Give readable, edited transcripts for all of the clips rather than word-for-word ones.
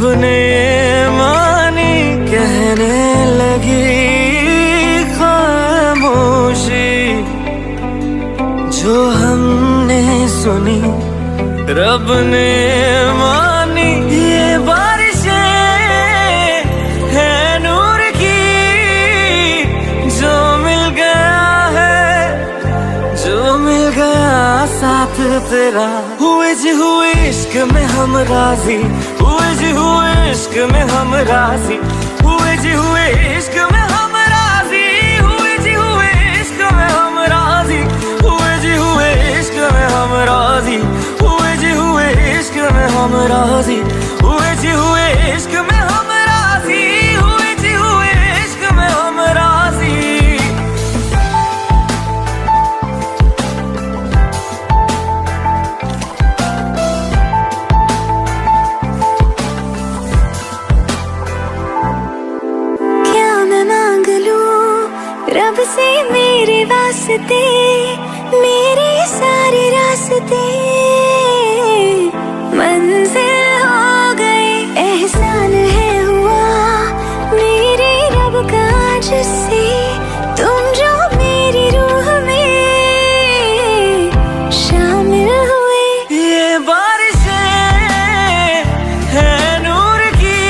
ने मानी कहने लगी खामोशी, जो हमने सुनी रब ने मानी। ये बारिशें हैं नूर की, जो मिल गया है, जो मिल गया साथ तेरा। हुए जी हुए इश्क में हम राजी, हुए जी हुए इश्क में हम राजी, हुए जी हुए इश्क में हम राजी, हुए जी हुए इश्क में हम राजी, हुए जी हुए इश्क में हम राजी, हुए जी हुए इश्क में हम राजी, हुए जी हुए इश्क में हम राजी, हुए जी हुए इश्क में हम राजी। रब से मेरे वास्ते, मेरे सारे रास्ते मंजिल हो गए। एहसान है हुआ मेरे रब का जिससे, तुम जो मेरी रूह में शामिल हुए। ये बारिशें हैं नूर की,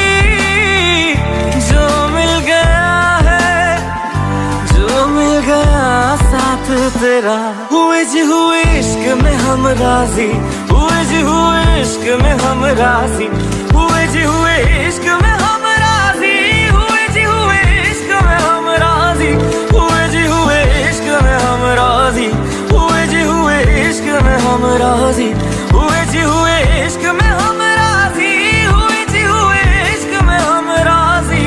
जो मिल गया है, जो मिल गया साथ तेरा। हुए जी हुए इश्क में हम राजी, हुए जी हुए इश्क में हम राजी, हुए जी हुए इश्क में हम राजी, हुए जी हुए इश्क में हम राजी, हुए जी हुए इश्क में हम राजी, हुए जी हुए इश्क में हम राजी, हुए जी हुए इश्क में हम राजी, हुए जी हुए इश्क में हम राजी।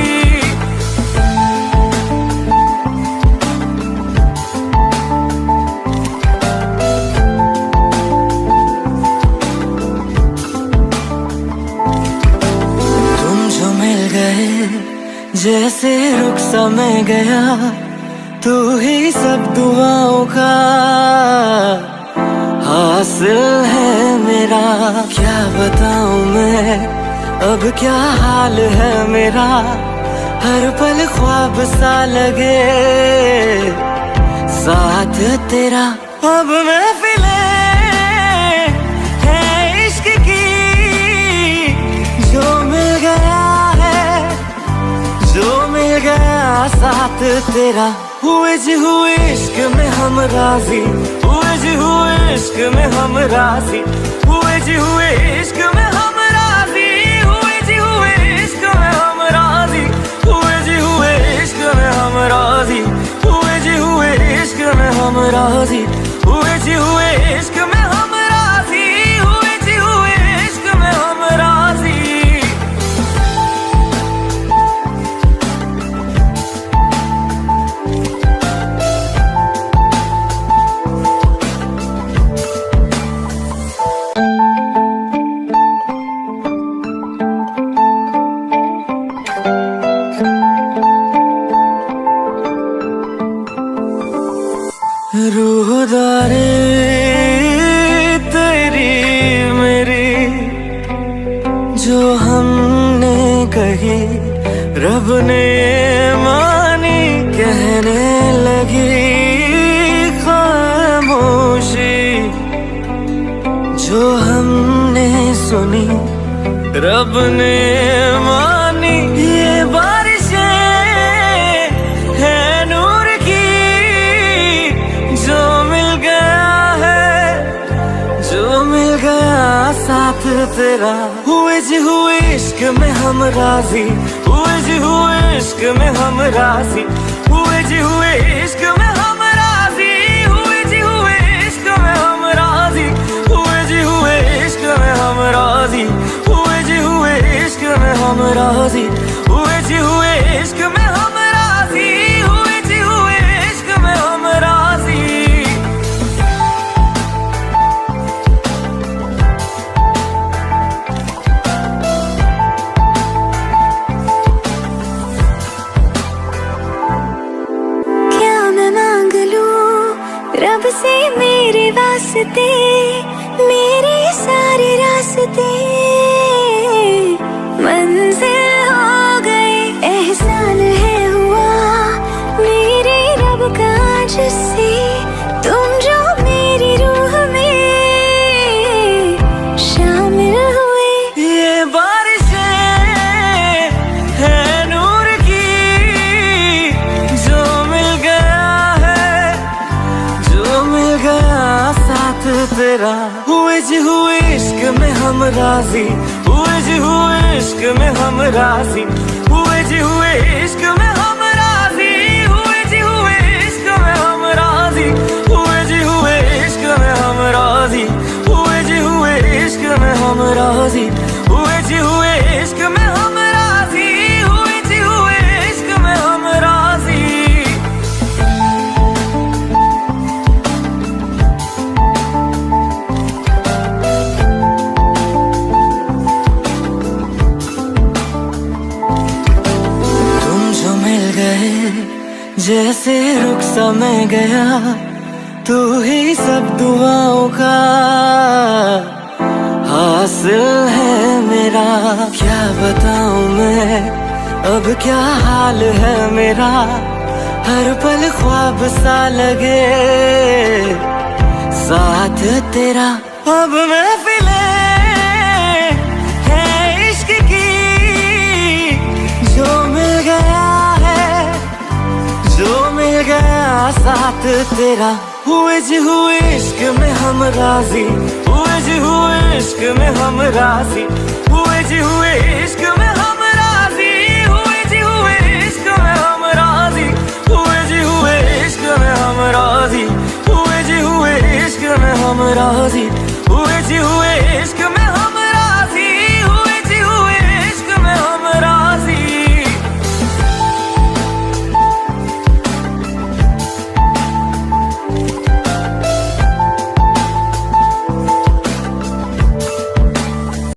जैसे रुख सा मैं गया, तू ही सब दुआओं का हासिल है मेरा। क्या बताऊं मैं अब क्या हाल है मेरा, हर पल ख्वाब सा लगे साथ तेरा। अब महफिले है इश्क की, जो मिल गया है, जो मिल गया साथ तेरा। हुए जी हुए इश्क में हम राजी, हुए जी हुए इश्क में हम राजी, हुए जी हुए इश्क में हम राजी, हुए जी हुए इश्क में हम राजी, हुए जी हुए इश्क में हम राजी, हुए जी हुए इश्क में हम राजी, हुए जी हुए इश्क में हम राजी, हुए जी हुए इश्क में हम राजी। रूहदारी तेरी मेरी, जो हमने कही रब ने मानी कहने लगी खामोशी, जो हमने सुनी रब ने मानी। ये बारिशें हैं नूर की, जो मिल गया है, जो मिल गया साथ तेरा। हुए जी हुए इश्क में हम राजी, हुए जी हुए इश्क में हम राजी, हुए जी हुए इश्क में हम राजी, हुए जी हुए इश्क में हम राजी, हुए जी हुए इश्क में हम राजी, हुए जी हुए इश्क में हम राजी, हुए जी हुए इश्क में हम राजी, हुए जी हुए इश्क में हम राजी। रब से मेरे वास्ते, मेरे सारे रास्ते तेरा। हुए जी हुए इश्क में हम राजी, हुए जी हुए इश्क में हम राजी, हुए जी हुए इश्क में हम राजी, हुए जी हुए इश्क में हम राजी, हुए जी हुए इश्क में हम राजी, हुए जी हुए इश्क में हम राजी, हुए जी हुए इश्क में हम राजी, हुए जी हुए इश्क में हम राजी। तुम जो मिल गए जैसे रुख सा मैं गया, तू ही सब दुआओं का हासिल है मेरा। क्या बताऊं मैं अब क्या हाल है मेरा, हर पल ख्वाब सा लगे साथ तेरा। अब महफिले है इश्क की, जो मिल गया है, जो मिल गया साथ तेरा। हुए जी हुए इश्क में हम राजी, हुए जी हुए इश्क में हम राजी, हुए जी हुए इश्क में हम राजी, हुए जी हुए इश्क में हम राजी, हुए जी हुए इश्क में हम राजी, हुए जी हुए इश्क में हम राजी,